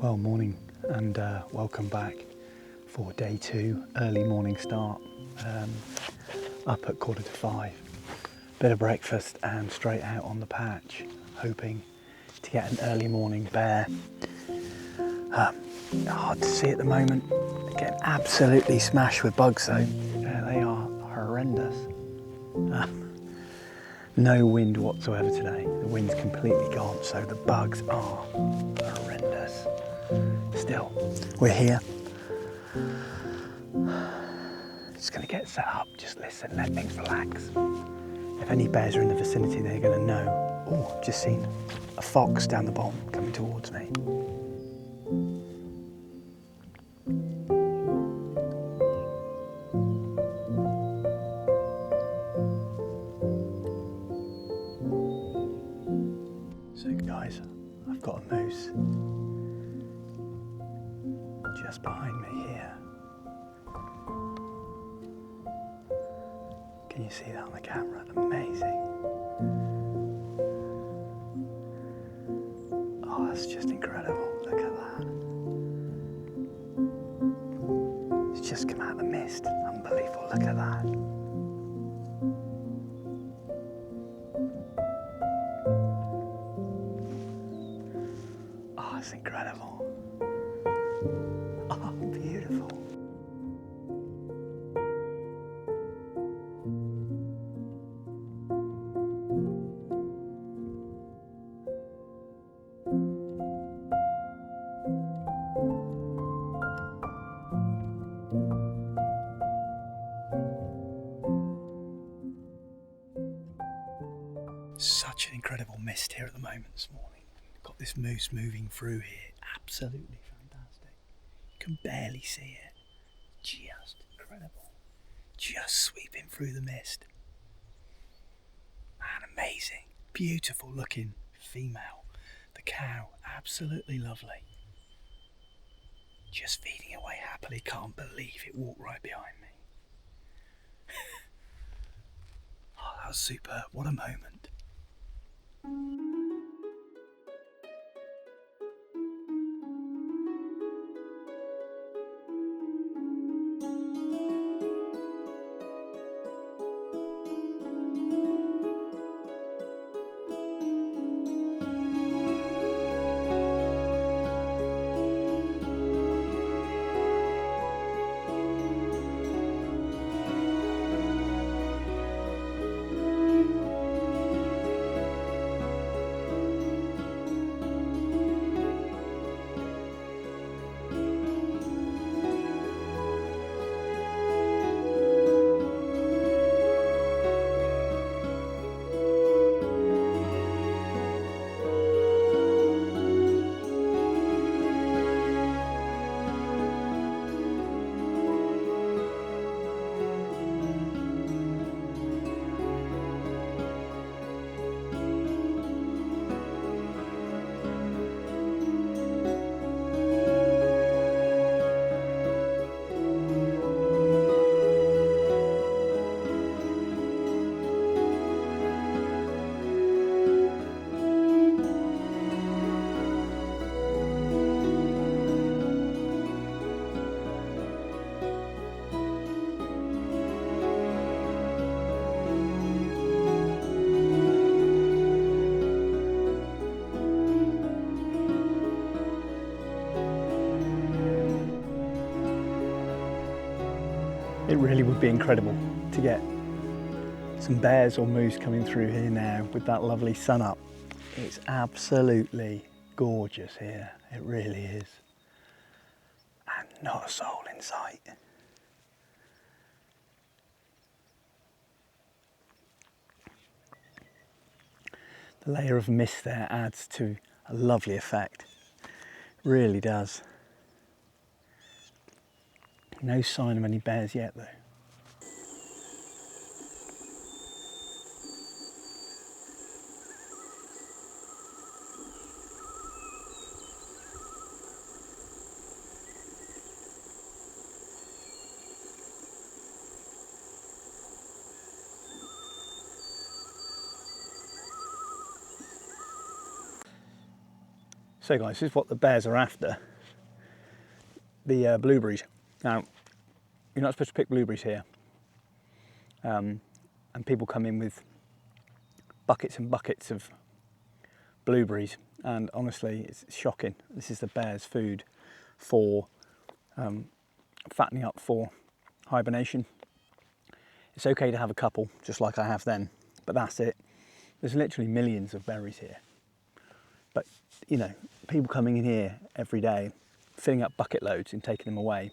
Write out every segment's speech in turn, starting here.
Well, morning and welcome back for day 2, early morning start, up at 4:45. Bit of breakfast and straight out on the patch, hoping to get an early morning bear. Hard to see at the moment, getting absolutely smashed with bugs though. They are horrendous. No wind whatsoever today, the wind's completely gone, so the bugs are horrendous. Still, we're here. Just going to get set up, just listen, let things relax. If any bears are in the vicinity, they're going to know. Oh, I've just seen a fox down the bottom coming towards me. So guys, I've got a moose just behind me here. Can you see that on the camera? Amazing. Oh, that's just incredible. Look at that. It's just come out of the mist. Unbelievable. Look at that. Oh, it's incredible. Oh, beautiful. Such an incredible mist here at the moment this morning. Got this moose moving through here. Absolutely fantastic. You can barely see it. Just incredible. Just sweeping through the mist. Man, amazing. Beautiful looking female. The cow, absolutely lovely. Just feeding away happily. Can't believe it walked right behind me. Oh, that was superb. What a moment. It really would be incredible to get some bears or moose coming through here now with that lovely sun up. It's absolutely gorgeous here, it really is. And not a soul in sight. The layer of mist there adds to a lovely effect, it really does. No sign of any bears yet though. So guys, this is what the bears are after. the blueberries. Now, you're not supposed to pick blueberries here. And people come in with buckets and buckets of blueberries, and honestly, it's shocking. This is the bear's food for fattening up for hibernation. It's okay to have a couple, just like I have then, but that's it. There's literally millions of berries here. But, you know, people coming in here every day, filling up bucket loads and taking them away,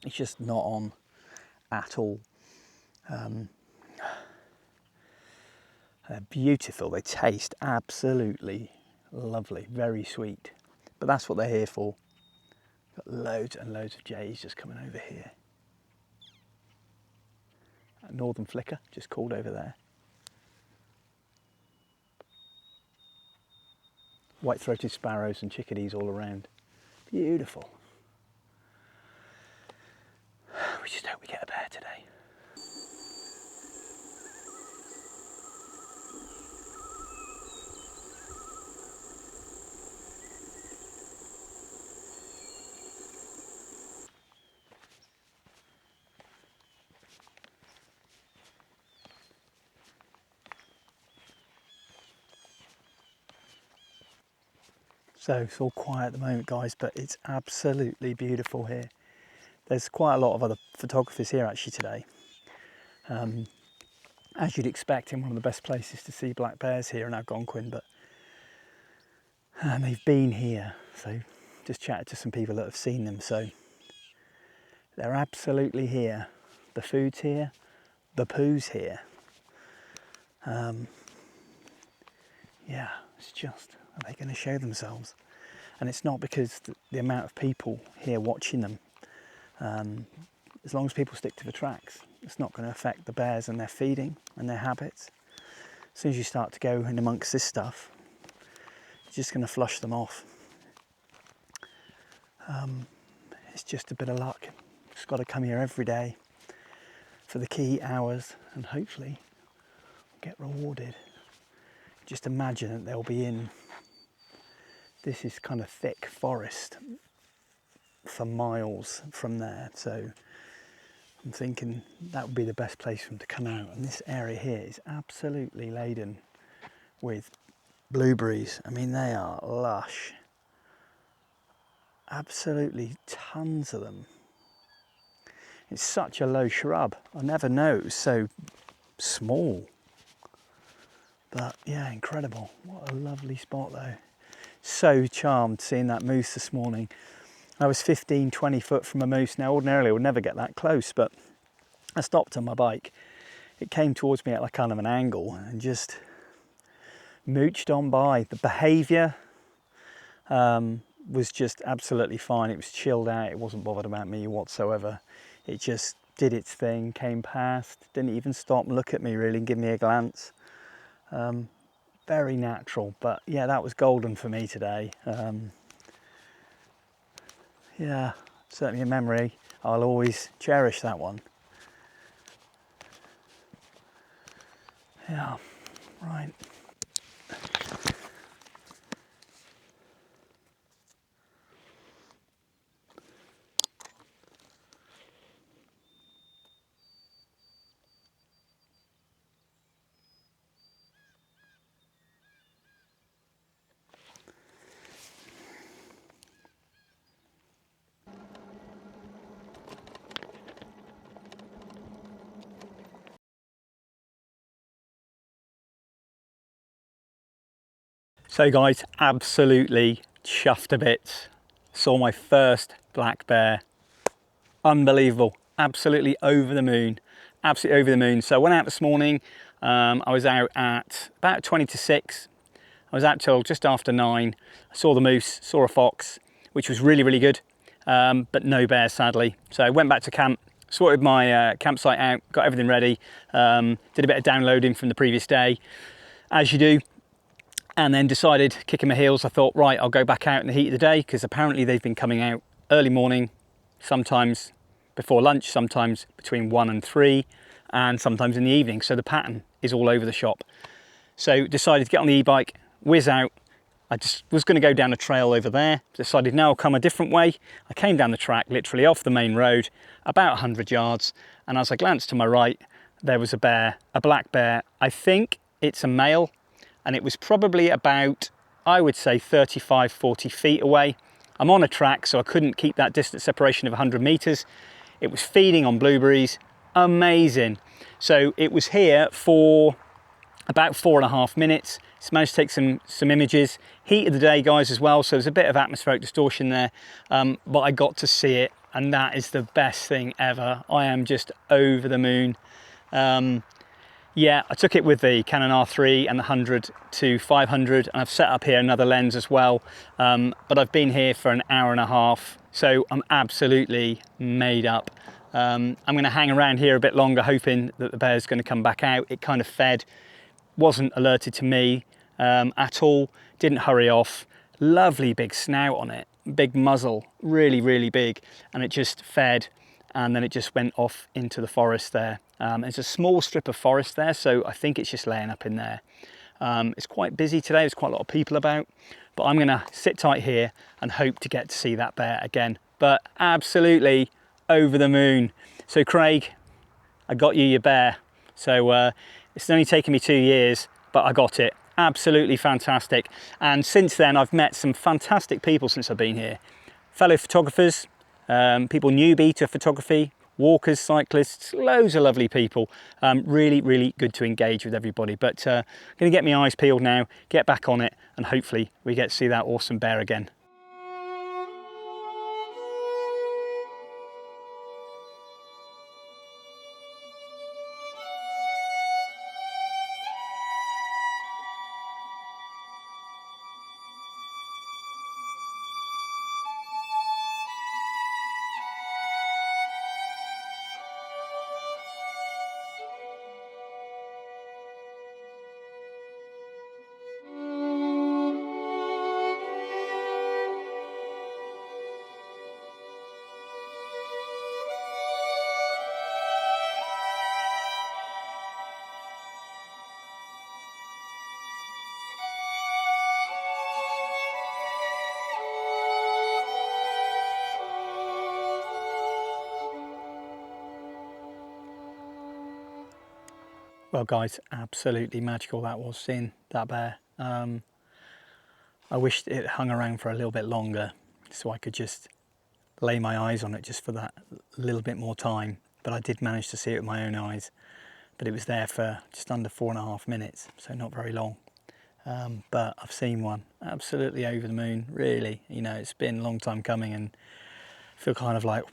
it's just not on at all. They're beautiful, they taste absolutely lovely, very sweet. But that's what they're here for. Got loads and loads of jays just coming over here. A northern flicker just called over there. White-throated sparrows and chickadees all around. Beautiful. We just hope we get a bear today. So it's all quiet at the moment, guys, but it's absolutely beautiful here. There's quite a lot of other photographers here actually today. As you'd expect in one of the best places to see black bears here in Algonquin, but they've been here. So just chatted to some people that have seen them. So they're absolutely here. The food's here, the poo's here. Yeah, it's just, are they going to show themselves? And it's not because the amount of people here watching them. As long as people stick to the tracks, it's not going to affect the bears and their feeding and their habits. As soon as you start to go in amongst this stuff, it's just going to flush them off. It's just a bit of luck. Just got to come here every day for the key hours and hopefully get rewarded. Just imagine that they'll be in, this is kind of thick forest for miles from there, so I'm thinking that would be the best place for them to come out. And this area here is absolutely laden with blueberries. I mean, they are lush, absolutely tons of them. It's such a low shrub, I never know it was so small. But yeah, incredible. What a lovely spot though. So charmed seeing that moose this morning. I was 15, 20 foot from a moose. Now ordinarily I would never get that close, but I stopped on my bike. It came towards me at like kind of an angle and just mooched on by. The behaviour was just absolutely fine. It was chilled out. It wasn't bothered about me whatsoever. It just did its thing, came past, didn't even stop and look at me really and give me a glance. Very natural, but yeah, that was golden for me today. Yeah, certainly a memory. I'll always cherish that one. Yeah, right. So guys, absolutely chuffed a bit. Saw my first black bear. Unbelievable, absolutely over the moon, absolutely over the moon. So I went out this morning, I was out at about 20 to 6. I was out till just after 9. I saw the moose, saw a fox, which was really, really good, but no bears sadly. So I went back to camp, sorted my campsite out, got everything ready, did a bit of downloading from the previous day, as you do. And then decided, kicking my heels, I thought, right, I'll go back out in the heat of the day because apparently they've been coming out early morning, sometimes before lunch, sometimes between 1 and 3, and sometimes in the evening. So the pattern is all over the shop. So decided to get on the e-bike, whiz out. I just was going to go down a trail over there, decided now I'll come a different way. I came down the track, literally off the main road, about 100 yards, and as I glanced to my right, there was a bear, a black bear. I think it's a male, and it was probably about, I would say 35, 40 feet away. I'm on a track, so I couldn't keep that distance separation of 100 meters. It was feeding on blueberries, amazing. So it was here for about 4.5 minutes. It's managed to take some images. Heat of the day, guys, as well, so there's a bit of atmospheric distortion there, but I got to see it, and that is the best thing ever. I am just over the moon. Yeah, I took it with the Canon R3 and the 100 to 500, and I've set up here another lens as well, but I've been here for an hour and a half, so I'm absolutely made up. I'm going to hang around here a bit longer, hoping that the bear's going to come back out. It kind of fed, wasn't alerted to me at all, didn't hurry off. Lovely big snout on it, big muzzle, really, really big, and it just fed, and then it just went off into the forest there. It's a small strip of forest there, so I think it's just laying up in there. It's quite busy today, there's quite a lot of people about, but I'm gonna sit tight here and hope to get to see that bear again. But absolutely over the moon. So Craig, I got you your bear. So it's only taken me 2 years, but I got it. Absolutely fantastic. And since then, I've met some fantastic people since I've been here. Fellow photographers, people newbie to photography, walkers, cyclists, loads of lovely people. Really, really good to engage with everybody. But I'm going to get my eyes peeled now, get back on it, and hopefully we get to see that awesome bear again. Well guys, absolutely magical that was, seeing that bear. I wished it hung around for a little bit longer so I could just lay my eyes on it just for that little bit more time, but I did manage to see it with my own eyes. But it was there for just under 4.5 minutes, so not very long. But I've seen one, absolutely over the moon, really. You know, it's been a long time coming, and I feel kind of like,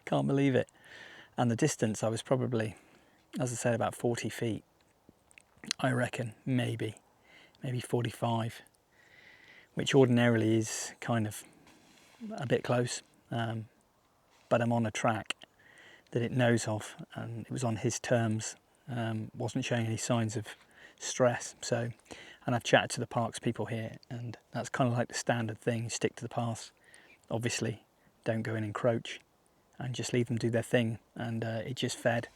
can't believe it. And the distance, I was probably, as I said, about 40 feet, I reckon, maybe 45, which ordinarily is kind of a bit close, but I'm on a track that it knows of, and it was on his terms, wasn't showing any signs of stress. So, and I've chatted to the parks people here, and that's kind of like the standard thing: stick to the paths, obviously don't go and encroach, and just leave them do their thing. And it just fed,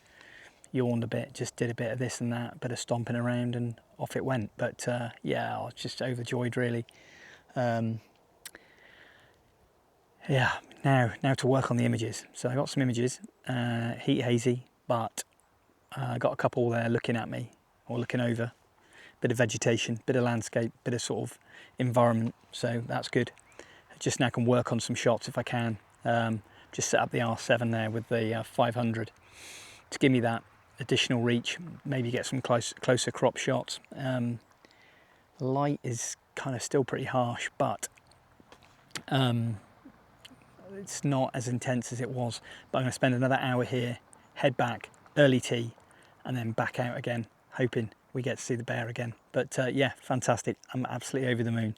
yawned a bit, just did a bit of this and that, bit of stomping around, and off it went. But yeah, I was just overjoyed, really. Yeah, now to work on the images. So I got some images, heat hazy, but I got a couple there looking at me, or looking over. Bit of vegetation, bit of landscape, bit of sort of environment, so that's good. Just now can work on some shots if I can. Just set up the R7 there with the 500 to give me that additional reach, maybe get some closer crop shots. Light is kind of still pretty harsh, but it's not as intense as it was. But I'm going to spend another hour here, head back, early tea, and then back out again, hoping we get to see the bear again. But yeah, fantastic. I'm absolutely over the moon.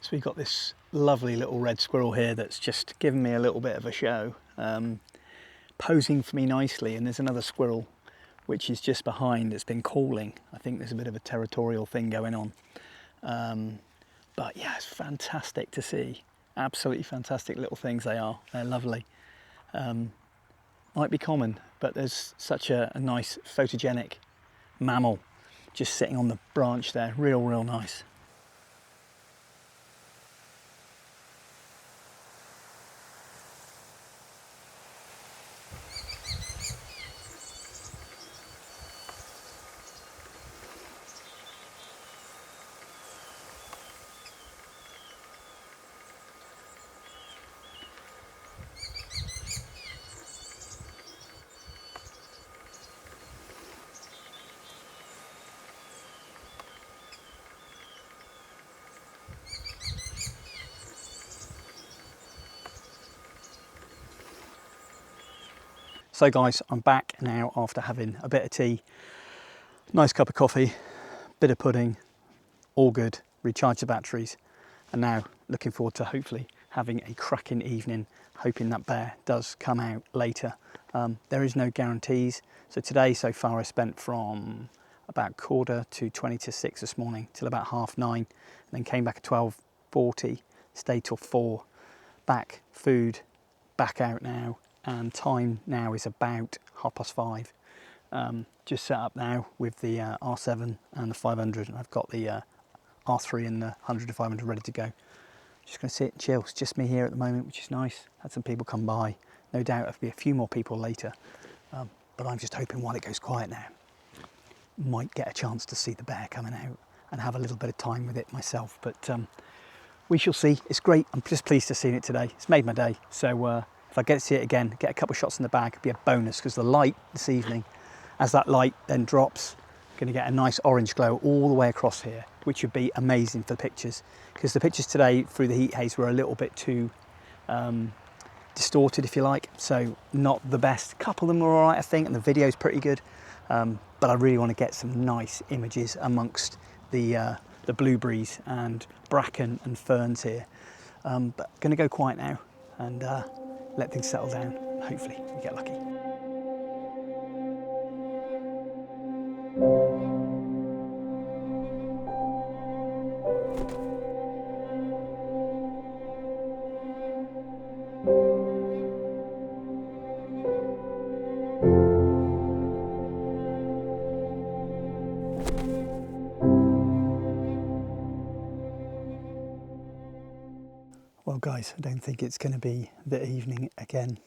So we've got this lovely little red squirrel here that's just given me a little bit of a show, posing for me nicely. And there's another squirrel which is just behind, that's been calling. I think there's a bit of a territorial thing going on. But yeah, it's fantastic to see. Absolutely fantastic little things they are. They're lovely. Might be common, but there's such a nice photogenic mammal just sitting on the branch there. Real nice. So guys, I'm back now after having a bit of tea, nice cup of coffee, bit of pudding, all good, recharge the batteries, and now looking forward to hopefully having a cracking evening, hoping that bear does come out later. There is no guarantees, so today so far I spent from about 6:45 this morning till about 9:30, and then came back at 12:40, stayed till 4, back, food, back out now, and time now is about 5:30. Just set up now with the R7 and the 500, and I've got the R3 and the 100 to 500 ready to go. Just going to sit and chill. It's just me here at the moment, which is nice. Had some people come by. No doubt there'll be a few more people later, but I'm just hoping while it goes quiet now, might get a chance to see the bear coming out and have a little bit of time with it myself. But we shall see. It's great. I'm just pleased to see it today. It's made my day. So if I get to see it again, get a couple of shots in the bag, it'd be a bonus, because the light this evening, as that light then drops, going to get a nice orange glow all the way across here, which would be amazing for the pictures, because the pictures today through the heat haze were a little bit too distorted, if you like, so not the best. A couple of them were all right, I think, and the video's pretty good, but I really want to get some nice images amongst the blueberries and bracken and ferns here. But going to go quiet now and let things settle down. Hopefully we get lucky. Well guys, I don't think it's going to be the evening again.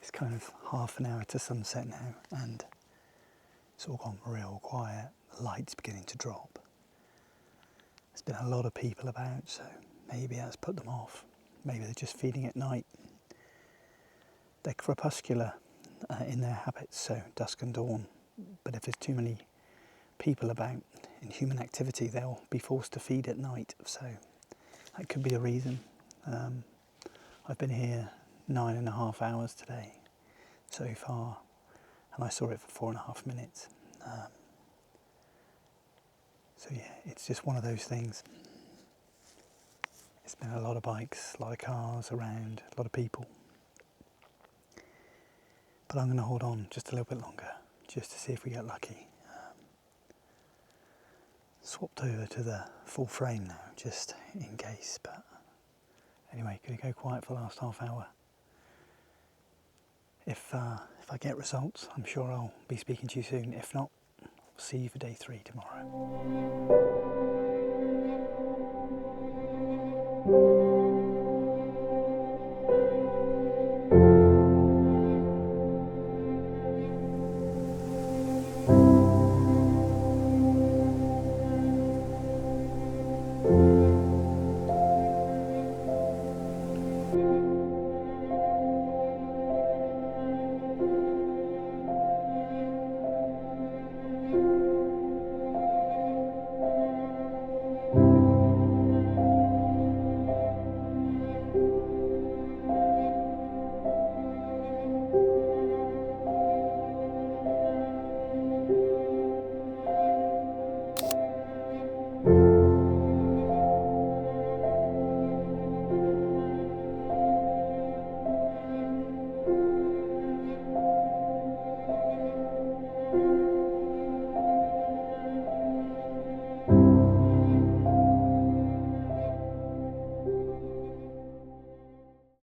It's kind of half an hour to sunset now, and it's all gone real quiet. The light's beginning to drop. There's been a lot of people about, so maybe that's put them off. Maybe they're just feeding at night. They're crepuscular in their habits, so dusk and dawn. But if there's too many people about in human activity, they'll be forced to feed at night. So that could be a reason. I've been here 9.5 hours today so far, and I saw it for 4.5 minutes. So yeah, it's just one of those things. It's been a lot of bikes, a lot of cars around, a lot of people. But I'm going to hold on just a little bit longer, just to see if we get lucky. Swapped over to the full frame now, just in case. But anyway, going to go quiet for the last half hour. If I get results, I'm sure I'll be speaking to you soon. If not, I'll see you for day 3 tomorrow.